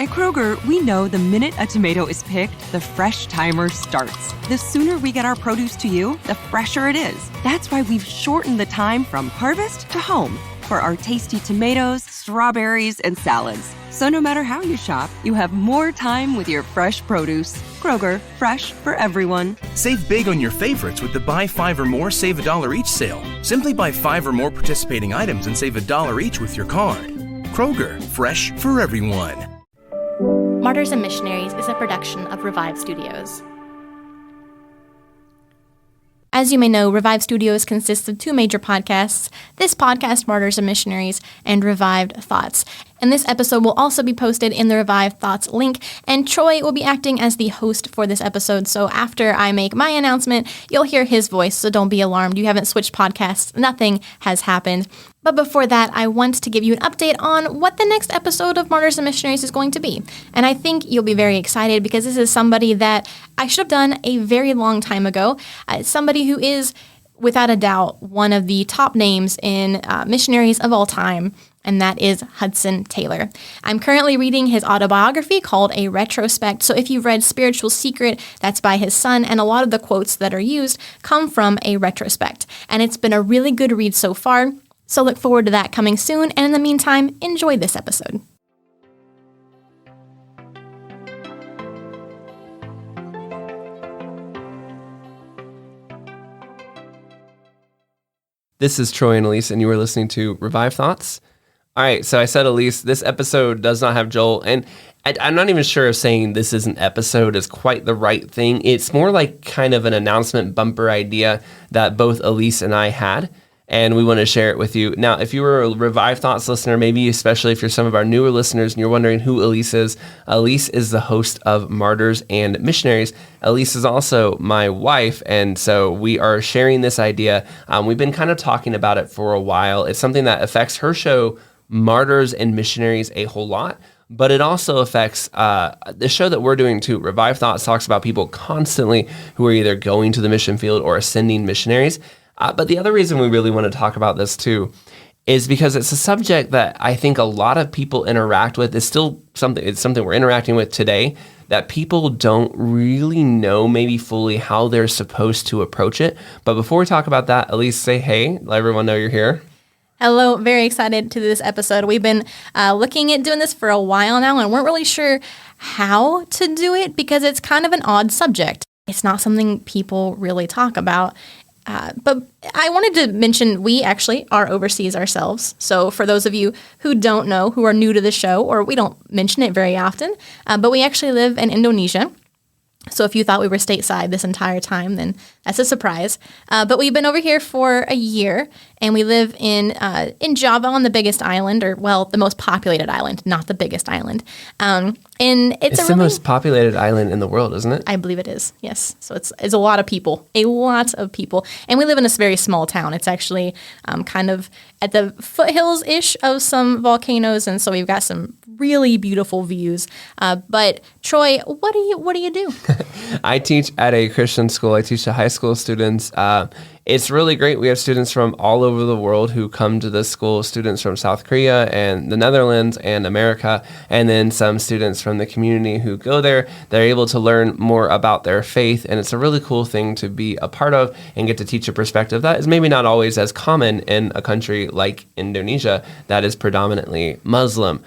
At Kroger, we know the minute a tomato is picked, the fresh timer starts. The sooner we get our produce to you, the fresher it is. That's why we've shortened the time from harvest to home for our tasty tomatoes, strawberries, and salads. So no matter how you shop, you have more time with your fresh produce. Kroger, fresh for everyone. Save big on your favorites with the Buy 5 or More, Save $1 each sale. Simply buy 5 or more participating items and save $1 each with your card. Kroger, fresh for everyone. Martyrs and Missionaries is a production of Revive Studios. As you may know, Revive Studios consists of two major podcasts, this podcast, Martyrs and Missionaries, and Revived Thoughts. And this episode will also be posted in the Revived Thoughts link, and Troy will be acting as the host for this episode, so after I make my announcement, you'll hear his voice, so don't be alarmed. You haven't switched podcasts. Nothing has happened. But before that, I want to give you an update on what the next episode of Martyrs and Missionaries is going to be. And I think you'll be very excited because this is somebody that I should have done a very long time ago. Somebody who is, without a doubt, one of the top names in missionaries of all time, and that is Hudson Taylor. I'm currently reading his autobiography called A Retrospect, so if you've read Spiritual Secret, that's by his son, and a lot of the quotes that are used come from A Retrospect. And it's been a really good read so far, so look forward to that coming soon, and in the meantime, enjoy this episode. This is Troy and Elise, and you are listening to Revive Thoughts. All right, so I said, Elise, this episode does not have Joel, and I'm not even sure if saying this is an episode is quite the right thing. It's more like kind of an announcement bumper idea that both Elise and I had, and we want to share it with you. Now, if you were a Revive Thoughts listener, maybe especially if you're some of our newer listeners and you're wondering who Elise is the host of Martyrs and Missionaries. Elise is also my wife, and so we are sharing this idea. We've been kind of talking about it for a while. It's something that affects her show, Martyrs and Missionaries, a whole lot, but it also affects the show that we're doing too. Revive Thoughts talks about people constantly who are either going to the mission field or ascending missionaries. But the other reason we really want to talk about this too is because it's a subject that I think a lot of people interact with. It's something we're interacting with today that people don't really know maybe fully how they're supposed to approach it. But before we talk about that, Elise, say hey, let everyone know you're here. Hello, very excited to this episode. We've been looking at doing this for a while now and weren't really sure how to do it because it's kind of an odd subject. It's not something people really talk about. But I wanted to mention we actually are overseas ourselves. So for those of you who don't know, who are new to the show, or we don't mention it very often, but we actually live in Indonesia. So if you thought we were stateside this entire time, then that's a surprise. But we've been over here for a year, and we live in Java on the biggest island, or well, the most populated island, not the biggest island. And it's the most populated island in the world, isn't it? I believe it is. Yes. So it's a lot of people, and we live in this very small town. It's actually kind of at the foothills-ish of some volcanoes, and so we've got some really beautiful views. But Troy, what do you do? I teach at a Christian school. I teach to high school students. It's really great. We have students from all over the world who come to this school, students from South Korea and the Netherlands and America, and then some students from the community who go there. They're able to learn more about their faith, and it's a really cool thing to be a part of and get to teach a perspective that is maybe not always as common in a country like Indonesia that is predominantly Muslim.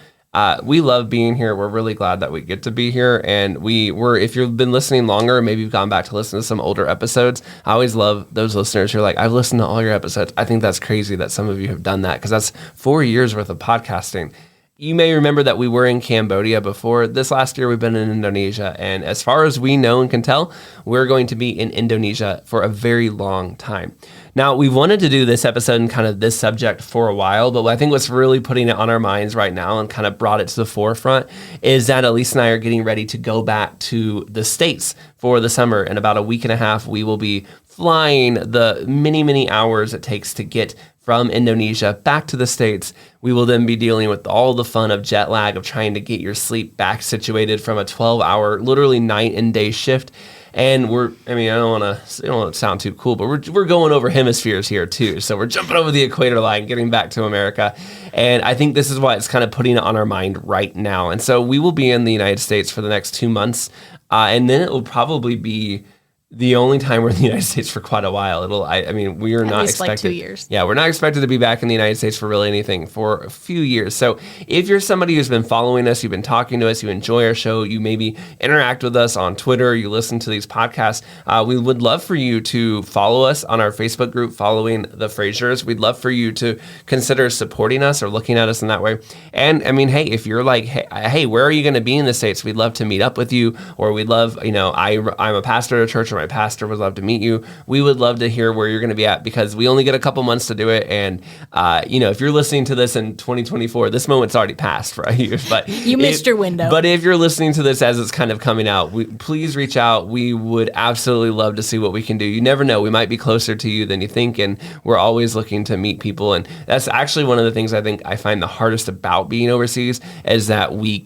We love being here. We're really glad that we get to be here. And if you've been listening longer, maybe you've gone back to listen to some older episodes. I always love those listeners who are like, I've listened to all your episodes. I think that's crazy that some of you have done that because that's 4 years worth of podcasting. You may remember that we were in Cambodia before. This last year, we've been in Indonesia. And as far as we know and can tell, we're going to be in Indonesia for a very long time. Now, we've wanted to do this episode and kind of this subject for a while, but I think what's really putting it on our minds right now and kind of brought it to the forefront is that Elise and I are getting ready to go back to the States for the summer. In about a week and a half, we will be flying the many, many hours it takes to get from Indonesia back to the States. We will then be dealing with all the fun of jet lag, of trying to get your sleep back situated from a 12-hour, literally night and day shift. And I don't want to sound too cool, but we're going over hemispheres here too. So we're jumping over the equator line, getting back to America. And I think this is why it's kind of putting it on our mind right now. And so we will be in the United States for the next 2 months. And then it will probably be the only time we're in the United States for quite a while. We are not expected. Like 2 years. Yeah, we're not expected to be back in the United States for really anything for a few years. So if you're somebody who's been following us, you've been talking to us, you enjoy our show, you maybe interact with us on Twitter, you listen to these podcasts, we would love for you to follow us on our Facebook group, Following the Frasiers. We'd love for you to consider supporting us or looking at us in that way. And hey, if you're like, hey, where are you going to be in the States? We'd love to meet up with you, or we'd love, I'm a pastor at a church, or my pastor would love to meet you. We would love to hear where you're going to be at, because we only get a couple months to do it. And, if you're listening to this in 2024, this moment's already passed for you. But you missed your window. But if you're listening to this as it's kind of coming out, please reach out. We would absolutely love to see what we can do. You never know. We might be closer to you than you think. And we're always looking to meet people. And that's actually one of the things I think I find the hardest about being overseas, is that we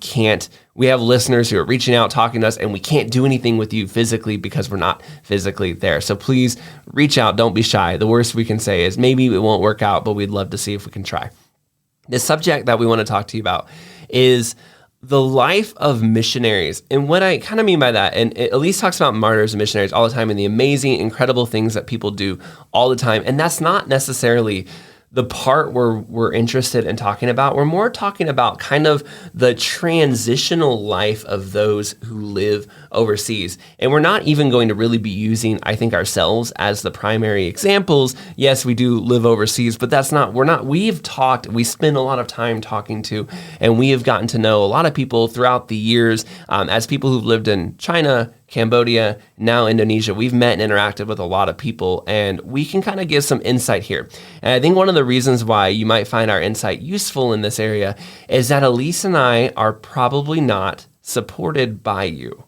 have listeners who are reaching out, talking to us, and we can't do anything with you physically because we're not physically there. So please reach out. Don't be shy. The worst we can say is maybe it won't work out, but we'd love to see if we can try. The subject that we want to talk to you about is the life of missionaries. And what I kind of mean by that, and Elise talks about martyrs and missionaries all the time and the amazing, incredible things that people do all the time. And that's not necessarily the part we're interested in talking about. We're more talking about kind of the transitional life of those who live overseas. And we're not even going to really be using, I think, ourselves as the primary examples. Yes, we do live overseas, but we spend a lot of time talking to, and we have gotten to know a lot of people throughout the years, as people who've lived in China, Cambodia, now Indonesia. We've met and interacted with a lot of people, and we can kind of give some insight here. And I think one of the reasons why you might find our insight useful in this area is that Elise and I are probably not supported by you.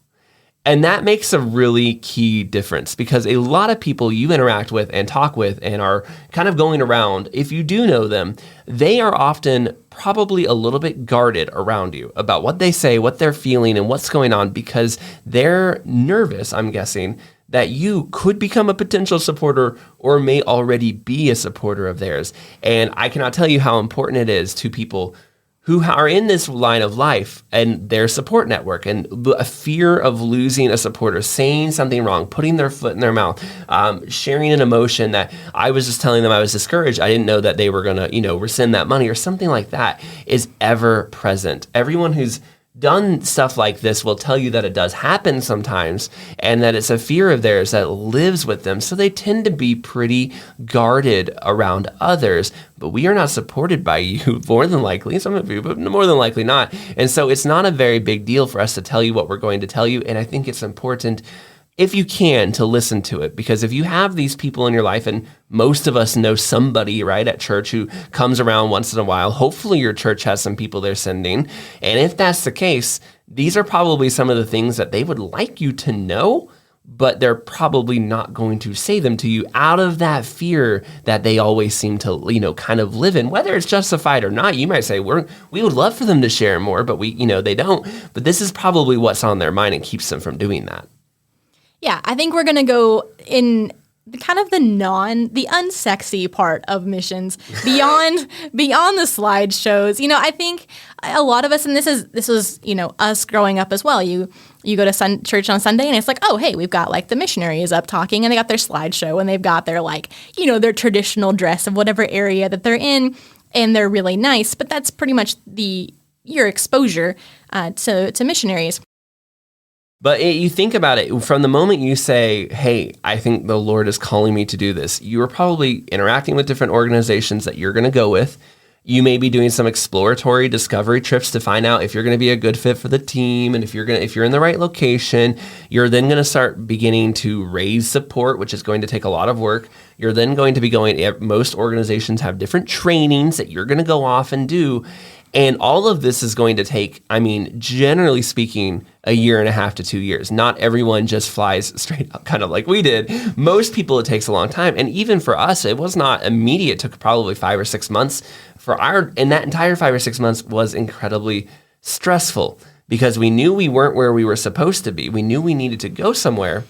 And that makes a really key difference, because a lot of people you interact with and talk with and are kind of going around, if you do know them, they are often probably a little bit guarded around you about what they say, what they're feeling, and what's going on, because they're nervous, I'm guessing, that you could become a potential supporter or may already be a supporter of theirs. And I cannot tell you how important it is to people who are in this line of life and their support network, and a fear of losing a supporter, saying something wrong, putting their foot in their mouth, sharing an emotion that I was just telling them I was discouraged. I didn't know that they were going to, rescind that money or something like that, is ever present. Everyone who's done stuff like this will tell you that it does happen sometimes, and that it's a fear of theirs that lives with them. So they tend to be pretty guarded around others, but we are not supported by you, more than likely, some of you, but more than likely not. And so it's not a very big deal for us to tell you what we're going to tell you. And I think it's important, if you can, to listen to it, because if you have these people in your life, and most of us know somebody, right, at church who comes around once in a while, hopefully your church has some people they're sending. And if that's the case, these are probably some of the things that they would like you to know, but they're probably not going to say them to you out of that fear that they always seem to, kind of live in, whether it's justified or not. You might say, we would love for them to share more, but they don't. But this is probably what's on their mind and keeps them from doing that. Yeah, I think we're going to go in kind of the unsexy part of missions beyond the slideshows. I think a lot of us, and this was us growing up as well. You go to church on Sunday, and it's like, oh, hey, we've got like the Missionary is up talking, and they got their slideshow, and they've got their their traditional dress of whatever area that they're in, and they're really nice. But that's pretty much your exposure to missionaries. But you think about it, from the moment you say, hey, I think the Lord is calling me to do this, you are probably interacting with different organizations that you're going to go with. You may be doing some exploratory discovery trips to find out if you're going to be a good fit for the team, and if you're in the right location. You're then going to start beginning to raise support, which is going to take a lot of work. You're then going to be most organizations have different trainings that you're going to go off and do. And all of this is going to take, generally speaking, a year and a half to 2 years. Not everyone just flies straight up, kind of like we did. Most people, it takes a long time. And even for us, it was not immediate. It took probably 5 or 6 months. And that entire 5 or 6 months was incredibly stressful because we knew we weren't where we were supposed to be. We knew we needed to go somewhere,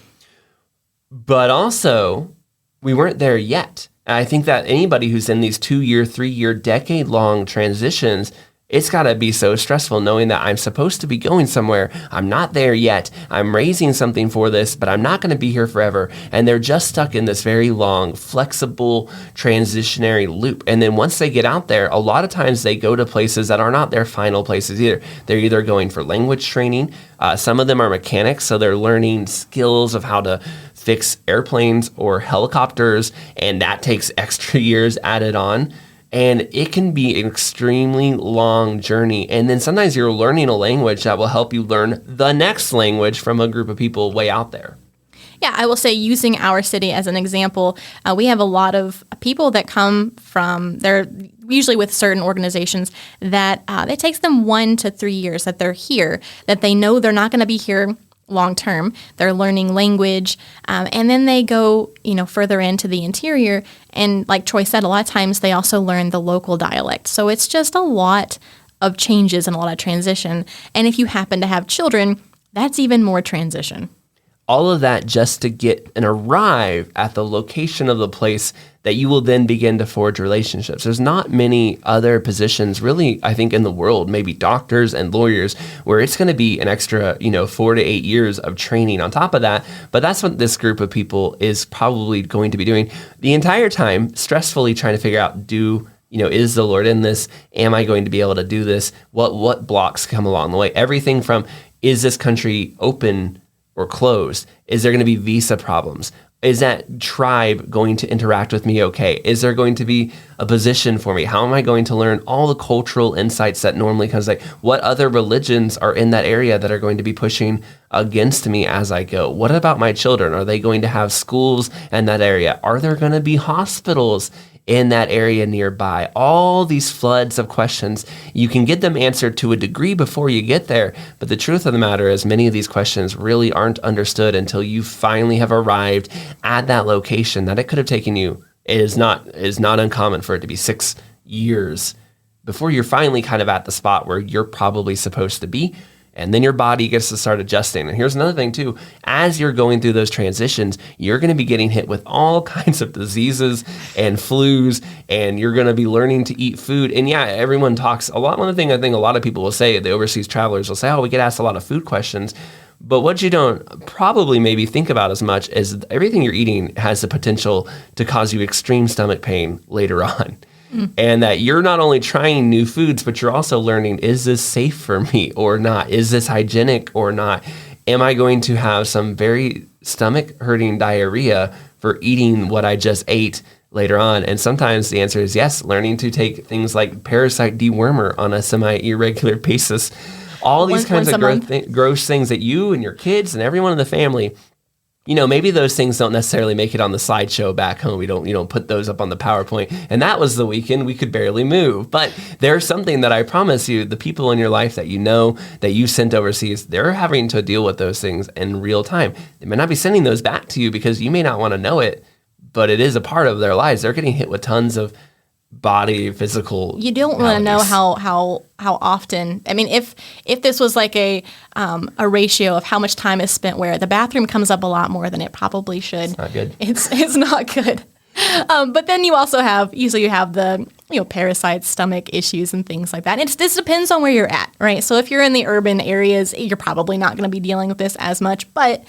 but also we weren't there yet. And I think that anybody who's in these 2-year, 3-year, decade-long transitions, it's got to be so stressful knowing that I'm supposed to be going somewhere. I'm not there yet. I'm raising something for this, but I'm not going to be here forever. And they're just stuck in this very long, flexible, transitionary loop. And then once they get out there, a lot of times they go to places that are not their final places either. They're either going for language training. Some of them are mechanics, so they're learning skills of how to fix airplanes or helicopters, and that takes extra years added on. And it can be an extremely long journey. And then sometimes you're learning a language that will help you learn the next language from a group of people way out there. Yeah, I will say, using our city as an example, we have a lot of people that come from, they're usually with certain organizations that it takes them 1 to 3 years that they're here, that they know they're not going to be here long term. They're learning language, and then they go, further into the interior. And like Troy said, a lot of times they also learn the local dialect. So it's just a lot of changes and a lot of transition. And if you happen to have children, that's even more transition. All of that just to get and arrive at the location of the place that you will then begin to forge relationships. There's not many other positions really, I think, in the world, maybe doctors and lawyers, where it's going to be an extra, 4 to 8 years of training on top of that. But that's what this group of people is probably going to be doing the entire time, stressfully trying to figure out, is the Lord in this? Am I going to be able to do this? What blocks come along the way? Everything from, is this country open or closed? Is there going to be visa problems? Is that tribe going to interact with me okay? Is there going to be a position for me? How am I going to learn all the cultural insights that normally comes, like what other religions are in that area that are going to be pushing against me as I go? What about my children? Are they going to have schools in that area? Are there going to be hospitals in that area nearby? All these floods of questions, you can get them answered to a degree before you get there. But the truth of the matter is many of these questions really aren't understood until you finally have arrived at that location that it could have taken you. It is not uncommon for it to be 6 years before you're finally kind of at the spot where you're probably supposed to be. And then your body gets to start adjusting. And here's another thing too, as you're going through those transitions, you're going to be getting hit with all kinds of diseases and flus, and you're going to be learning to eat food. And yeah, everyone talks a lot. One thing I think a lot of people will say, the overseas travelers will say, oh, we get asked a lot of food questions. But what you don't probably maybe think about as much is everything you're eating has the potential to cause you extreme stomach pain later on. And that you're not only trying new foods, but you're also learning, is this safe for me or not? Is this hygienic or not? Am I going to have some very stomach hurting diarrhea for eating what I just ate later on? And sometimes the answer is yes, learning to take things like parasite dewormer on a semi-irregular basis. All these kinds of gross things that you and your kids and everyone in the family, maybe those things don't necessarily make it on the slideshow back home. We don't put those up on the PowerPoint. And that was the weekend we could barely move. But there's something that I promise you, the people in your life that that you sent overseas, they're having to deal with those things in real time. They may not be sending those back to you because you may not want to know it, but it is a part of their lives. They're getting hit with tons of body, physical. You don't want to know how often. I mean, if this was like a ratio of how much time is spent where, the bathroom comes up a lot more than it probably should. It's not good. It's not good. But then you also have the parasites, stomach issues, and things like that. This depends on where you're at, right? So if you're in the urban areas, you're probably not going to be dealing with this as much, but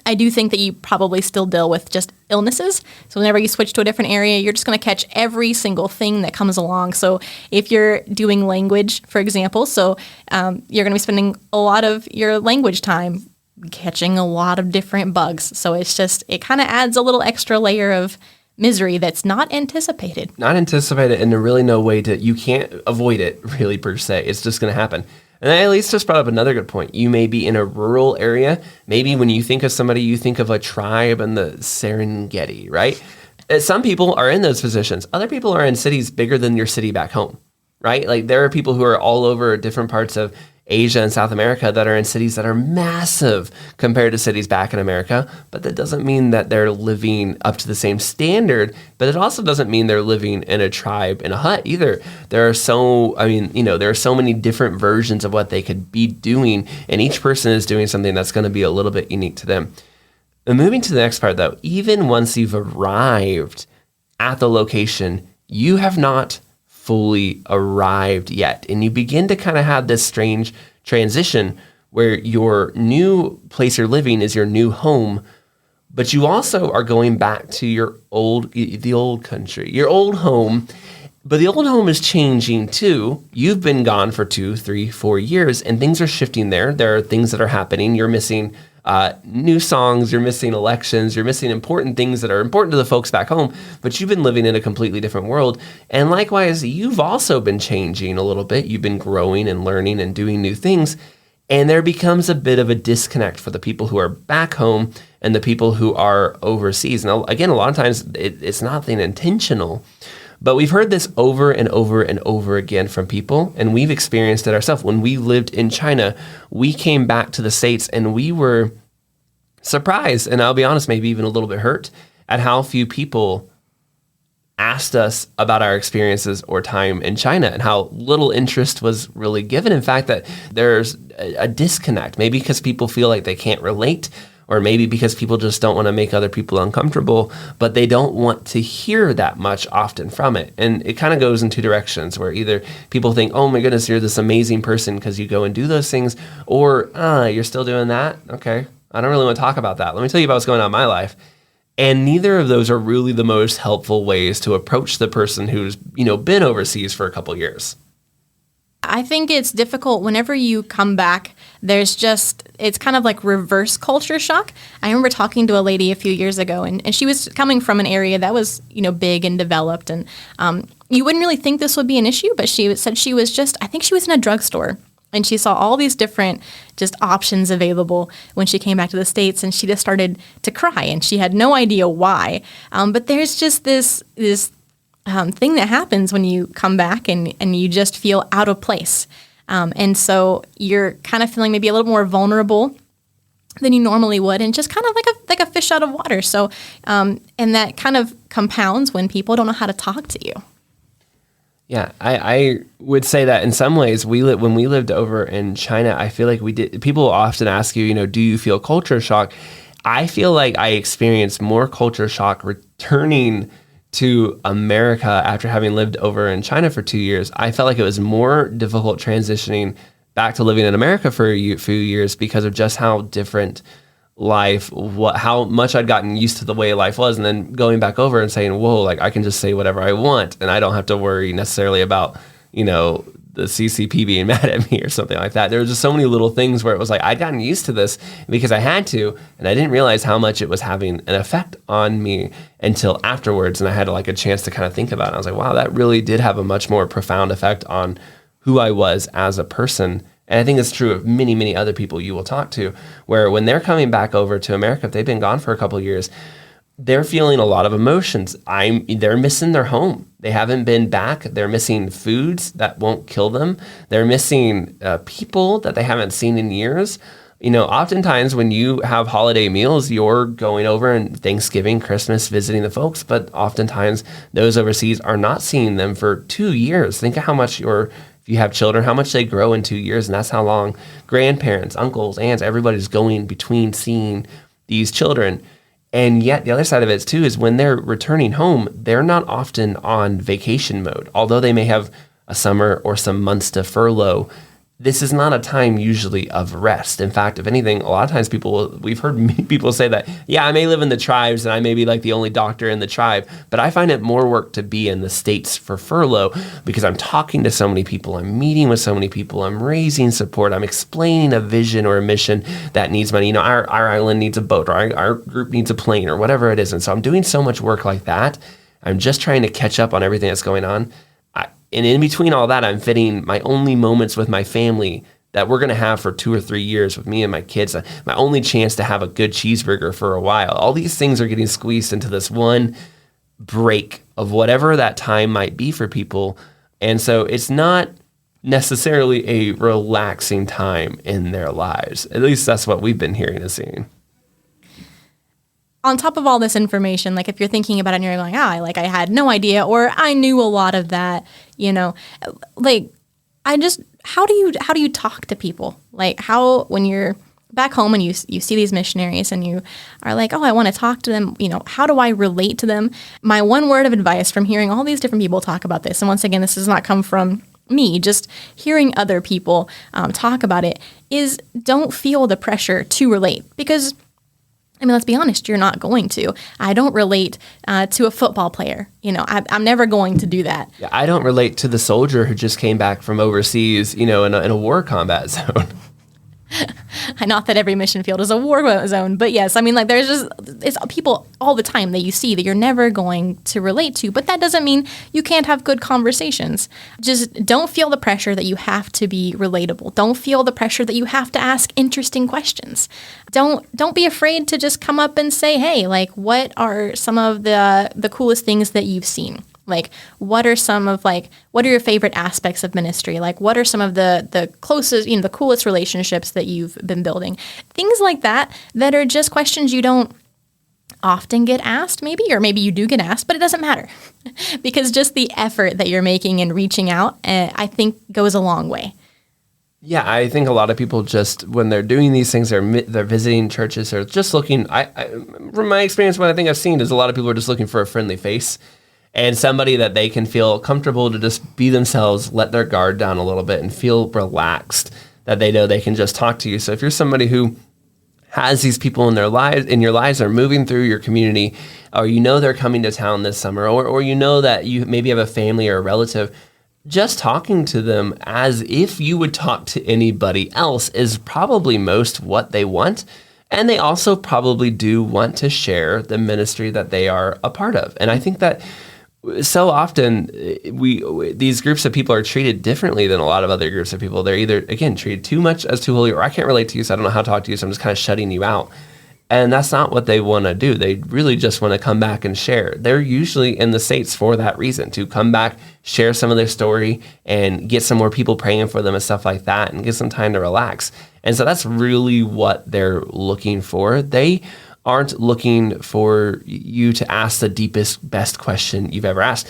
I do think that you probably still deal with just illnesses. So whenever you switch to a different area, you're just going to catch every single thing that comes along. So if you're doing language, for example, you're going to be spending a lot of your language time catching a lot of different bugs. So it kind of adds a little extra layer of misery that's not anticipated. Not anticipated, and there's really no way you can't avoid it really per se. It's just going to happen. And Elise just brought up another good point. You may be in a rural area. Maybe when you think of somebody, you think of a tribe in the Serengeti, right? Some people are in those positions. Other people are in cities bigger than your city back home. right? Like there are people who are all over different parts of Asia and South America that are in cities that are massive compared to cities back in America, but that doesn't mean that they're living up to the same standard, but it also doesn't mean they're living in a tribe in a hut either. There are so many different versions of what they could be doing, and each person is doing something that's going to be a little bit unique to them. And moving to the next part though, even once you've arrived at the location, you have not fully arrived yet. And you begin to kind of have this strange transition where your new place you're living is your new home, but you also are going back to the old country, your old home. But the old home is changing too. You've been gone for 2, 3, 4 years, and things are shifting there. There are things that are happening. You're missing new songs, you're missing elections, you're missing important things that are important to the folks back home, but you've been living in a completely different world. And likewise, you've also been changing a little bit. You've been growing and learning and doing new things. And there becomes a bit of a disconnect for the people who are back home and the people who are overseas. Now, again, a lot of times it's nothing intentional, but we've heard this over and over and over again from people, and we've experienced it ourselves. When we lived in China, we came back to the States and we were surprised, and I'll be honest, maybe even a little bit hurt at how few people asked us about our experiences or time in China and how little interest was really given. In fact, that there's a disconnect, maybe because people feel like they can't relate, or maybe because people just don't want to make other people uncomfortable, but they don't want to hear that much often from it. And it kind of goes in two directions, where either people think, oh my goodness, you're this amazing person because you go and do those things, or you're still doing that? Okay, I don't really want to talk about that. Let me tell you about what's going on in my life. And neither of those are really the most helpful ways to approach the person who's, been overseas for a couple years. I think it's difficult whenever you come back. It's kind of like reverse culture shock. I remember talking to a lady a few years ago, and she was coming from an area that was, big and developed. And you wouldn't really think this would be an issue, but she said I think she was in a drugstore. And she saw all these different just options available when she came back to the States, and she just started to cry, and she had no idea why. But there's just this thing that happens when you come back and you just feel out of place. And so you're kind of feeling maybe a little more vulnerable than you normally would, and just kind of like a fish out of water. So, and that kind of compounds when people don't know how to talk to you. Yeah, I would say that in some ways when we lived over in China, I feel like people often ask you, do you feel culture shock? I feel like I experienced more culture shock returning to America after having lived over in China for 2 years. I felt like it was more difficult transitioning back to living in America for a few years because of just how different how much I'd gotten used to the way life was, and then going back over and saying, whoa, like I can just say whatever I want and I don't have to worry necessarily about, the CCP being mad at me or something like that. There were just so many little things where it was like I'd gotten used to this because I had to, and I didn't realize how much it was having an effect on me until afterwards, and I had a chance to kind of think about it. I was like, wow, that really did have a much more profound effect on who I was as a person. And I think it's true of many, many other people you will talk to, where when they're coming back over to America, if they've been gone for a couple of years, they're feeling a lot of emotions. They're missing their home. They haven't been back. They're missing foods that won't kill them. They're missing people that they haven't seen in years. Oftentimes when you have holiday meals, you're going over and Thanksgiving, Christmas, visiting the folks, but oftentimes those overseas are not seeing them for 2 years. Think of how much if you have children, how much they grow in 2 years, and that's how long grandparents, uncles, aunts, everybody's going between seeing these children. And yet the other side of it too is when they're returning home, they're not often on vacation mode. Although they may have a summer or some months to furlough, this is not a time usually of rest. In fact, if anything, a lot of times we've heard many people say that, yeah, I may live in the tribes and I may be like the only doctor in the tribe, but I find it more work to be in the States for furlough because I'm talking to so many people, I'm meeting with so many people, I'm raising support, I'm explaining a vision or a mission that needs money. Our island needs a boat, or our group needs a plane, or whatever it is. And so I'm doing so much work like that. I'm just trying to catch up on everything that's going on. And in between all that, I'm fitting my only moments with my family that we're going to have for 2 or 3 years with me and my kids, my only chance to have a good cheeseburger for a while. All these things are getting squeezed into this one break of whatever that time might be for people. And so it's not necessarily a relaxing time in their lives. At least that's what we've been hearing and seeing. On top of all this information, like if you're thinking about it and you're going, I had no idea, or I knew a lot of that, how do you talk to people? Like how, when you're back home and you see these missionaries and you are like, I want to talk to them, how do I relate to them? My one word of advice from hearing all these different people talk about this, and once again, this does not come from me, just hearing other people talk about it, is don't feel the pressure to relate. Because let's be honest, you're not going to. I don't relate to a football player. I'm never going to do that. Yeah, I don't relate to the soldier who just came back from overseas, in a war combat zone. Not that every mission field is a war zone, but yes, there's it's people all the time that you see that you're never going to relate to, but that doesn't mean you can't have good conversations. Just don't feel the pressure that you have to be relatable. Don't feel the pressure that you have to ask interesting questions. Don't be afraid to just come up and say, hey, what are some of the coolest things that you've seen? What are your favorite aspects of ministry? What are some of the closest, the coolest relationships that you've been building? Things like that are just questions you don't often get asked, or maybe you do get asked, but it doesn't matter because just the effort that you're making and reaching out, I think goes a long way. Yeah, I think a lot of people just, when they're doing these things, they're visiting churches, or just looking, from my experience, what I think I've seen is a lot of people are just looking for a friendly face. And somebody that they can feel comfortable to just be themselves, let their guard down a little bit and feel relaxed, that they know they can just talk to you. So if you're somebody who has these people in your lives are moving through your community, or they're coming to town this summer, or that you maybe have a family or a relative, just talking to them as if you would talk to anybody else is probably most what they want. And they also probably do want to share the ministry that they are a part of. And I think that so often these groups of people are treated differently than a lot of other groups of people. They're either, again, treated too much as too holy, or I can't relate to you, so I don't know how to talk to you, so I'm just kind of shutting you out. And that's not what they want to do. They really just want to come back and share. They're usually in the States for that reason, to come back, share some of their story, and get some more people praying for them and stuff like that, and get some time to relax. And so that's really what they're looking for. They aren't looking for you to ask the deepest, best question you've ever asked.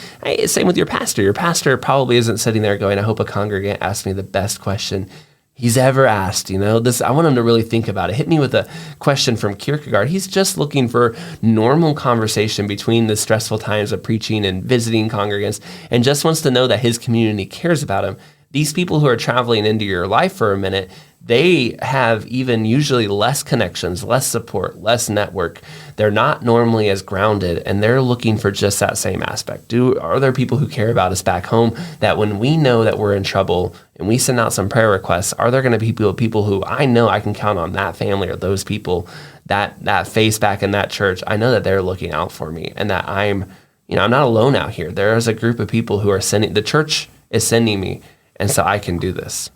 Same with your pastor. Your pastor probably isn't sitting there going, I hope a congregant asks me the best question he's ever asked. I want him to really think about it. Hit me with a question from Kierkegaard. He's just looking for normal conversation between the stressful times of preaching and visiting congregants, and just wants to know that his community cares about him. These people who are traveling into your life for a minute, they have even usually less connections, less support, less network. They're not normally as grounded, and they're looking for just that same aspect. Are there people who care about us back home, that when we know that we're in trouble and we send out some prayer requests, are there going to be people who I know I can count on, that family or those people, that face back in that church? I know that they're looking out for me, and that I'm not alone out here. There is a group of people who are the church is sending me, and so I can do this.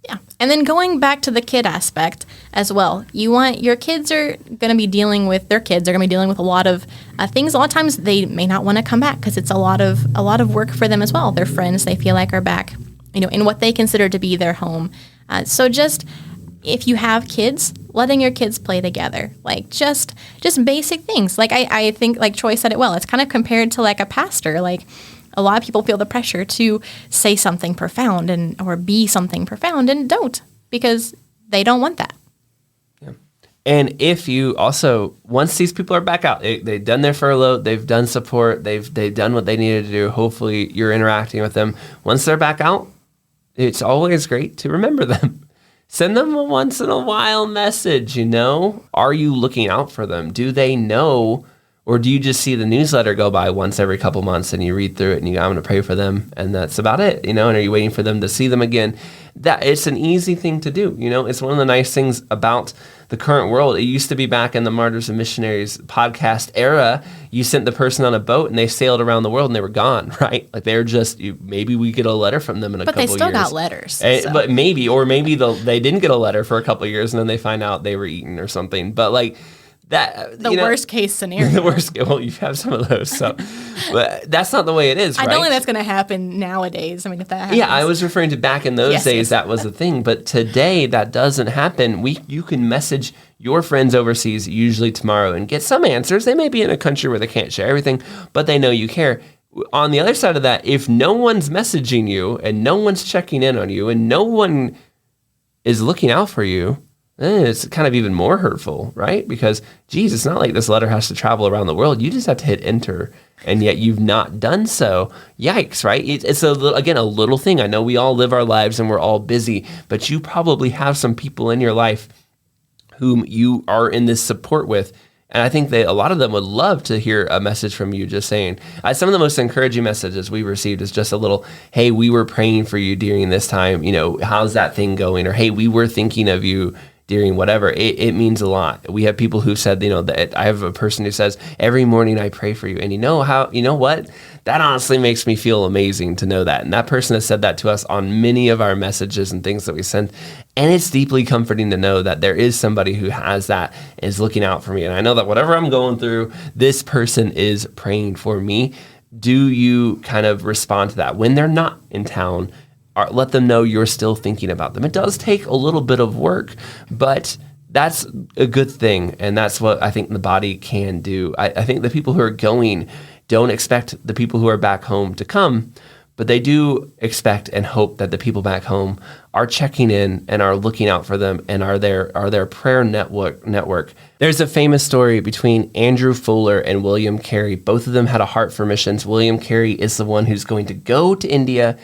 Yeah. And then going back to the kid aspect as well, your kids are going to be dealing with a lot of things. A lot of times they may not want to come back because it's a lot of work for them as well. Their friends, they feel like, are back, in what they consider to be their home. So just, if you have kids, letting your kids play together, just basic things. I think, Troy said it well, it's kind of compared to a pastor. A lot of people feel the pressure to say something profound or be something profound, and don't, because they don't want that. Yeah. And if you also, once these people are back out, they've done their furlough, they've done support, they've done what they needed to do. Hopefully you're interacting with them. Once they're back out, it's always great to remember them. Send them a once in a while message, Are you looking out for them? Do they know? Or do you just see the newsletter go by once every couple months and you read through it and you go, I'm going to pray for them, and that's about it, and are you waiting for them to see them again? That it's an easy thing to do. It's one of the nice things about the current world. It used to be back in the Martyrs and Missionaries podcast era, you sent the person on a boat and they sailed around the world and they were gone, right? They're just, maybe we get a letter from them in a couple years. But they still got letters. But maybe they didn't get a letter for a couple of years and then they find out they were eaten or something. But that the worst case scenario. The worst. Well, you have some of those, so but that's not the way it is. I right? don't think that's going to happen nowadays. I mean, if that happens. Yeah, I was referring to back in those days. Yes. That was the thing, but today that doesn't happen. You can message your friends overseas usually tomorrow and get some answers. They may be in a country where they can't share everything, but they know you care. On the other side of that, if no one's messaging you and no one's checking in on you and no one is looking out for you, it's kind of even more hurtful, right? Because, geez, it's not like this letter has to travel around the world. You just have to hit enter, and yet you've not done so. Yikes, right? It's a little thing. I know we all live our lives and we're all busy, but you probably have some people in your life whom you are in this support with. And I think that a lot of them would love to hear a message from you just saying, some of the most encouraging messages we received is just a little, hey, we were praying for you during this time. How's that thing going? Or, hey, we were thinking of you during whatever. It means a lot. We have people who said, that I have a person who says, every morning I pray for you. And you know what? That honestly makes me feel amazing to know that. And that person has said that to us on many of our messages and things that we send. And it's deeply comforting to know that there is somebody who has that and is looking out for me. And I know that whatever I'm going through, this person is praying for me. Do you kind of respond to that when they're not in town? Let them know you're still thinking about them. It does take a little bit of work, but that's a good thing. And that's what I think the body can do. I think the people who are going don't expect the people who are back home to come, but they do expect and hope that the people back home are checking in and are looking out for them and are their prayer network. There's a famous story between Andrew Fuller and William Carey. Both of them had a heart for missions. William Carey is the one who's going to go to India.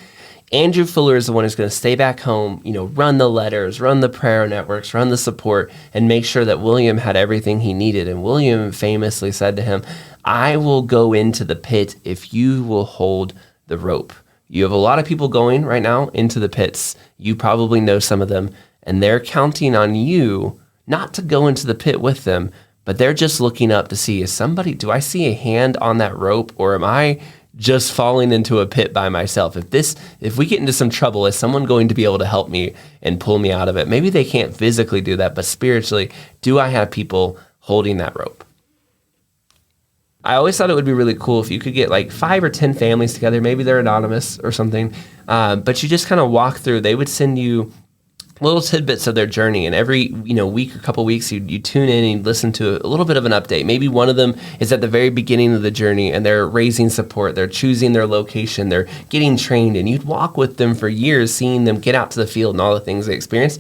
Andrew Fuller is the one who's going to stay back home, run the letters, run the prayer networks, run the support, and make sure that William had everything he needed. And William famously said to him, I will go into the pit if you will hold the rope. You have a lot of people going right now into the pits. You probably know some of them, and they're counting on you not to go into the pit with them, but they're just looking up to see, do I see a hand on that rope, or am I just falling into a pit by myself? If we get into some trouble, is someone going to be able to help me and pull me out of it? Maybe they can't physically do that, but spiritually, do I have people holding that rope? I always thought it would be really cool if you could get like 5 or 10 families together. Maybe they're anonymous or something, but you just kind of walk through. They would send you little tidbits of their journey, and every week or couple weeks you tune in and listen to a little bit of an update. Maybe one of them is at the very beginning of the journey and they're raising support, they're choosing their location, they're getting trained, and you'd walk with them for years, seeing them get out to the field and all the things they experience.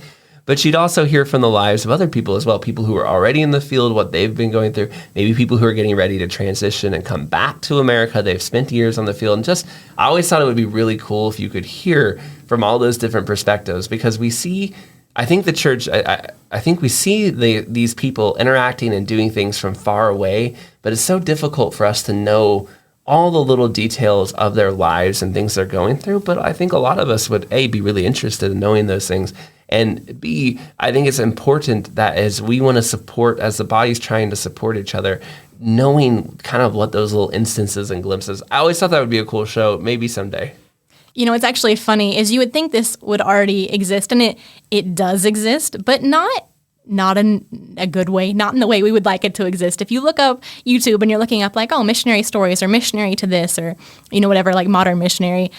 But you'd also hear from the lives of other people as well, people who are already in the field, what they've been going through, maybe people who are getting ready to transition and come back to America. They've spent years on the field. And I always thought it would be really cool if you could hear from all those different perspectives, because we see, I think the church, I think we see these people interacting and doing things from far away, but it's so difficult for us to know all the little details of their lives and things they're going through. But I think a lot of us would, A, be really interested in knowing those things, and B, I think it's important that as we want to support, as the body's trying to support each other, knowing kind of what those little instances and glimpses. I always thought that would be a cool show, maybe someday. What's actually funny is you would think this would already exist, and it does exist, but not in a good way, not in the way we would like it to exist. If you look up YouTube and you're looking up like, missionary stories or missionary to this or, whatever, like modern missionary,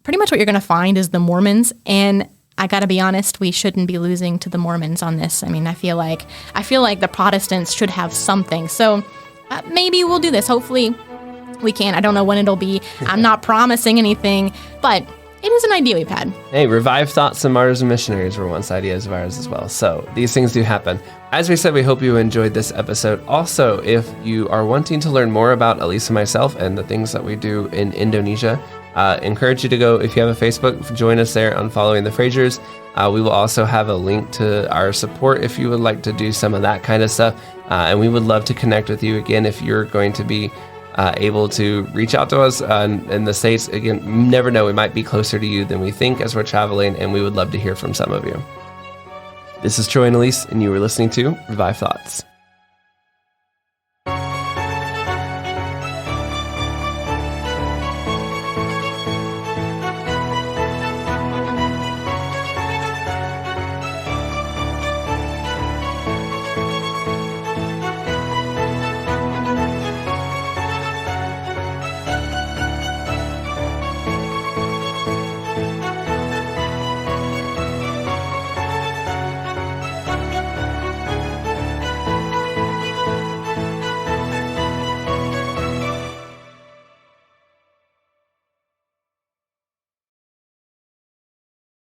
pretty much what you're going to find is the Mormons. And I got to be honest, we shouldn't be losing to the Mormons on this. I mean, I feel like the Protestants should have something. So maybe we'll do this. Hopefully we can. I don't know when it'll be. I'm not promising anything, but it is an idea we've had. Hey, Revived Thoughts and Martyrs and Missionaries were once ideas of ours as well. So these things do happen. As we said, we hope you enjoyed this episode. Also, if you are wanting to learn more about Elise and myself and the things that we do in Indonesia, encourage you to go, if you have a Facebook, join us there on Following the Frasiers. We will also have a link to our support if you would like to do some of that kind of stuff. And we would love to connect with you again if you're going to be able to reach out to us in the States. Again, you never know, we might be closer to you than we think as we're traveling, and we would love to hear from some of you. This is Troy and Elise, and you were listening to Revive Thoughts.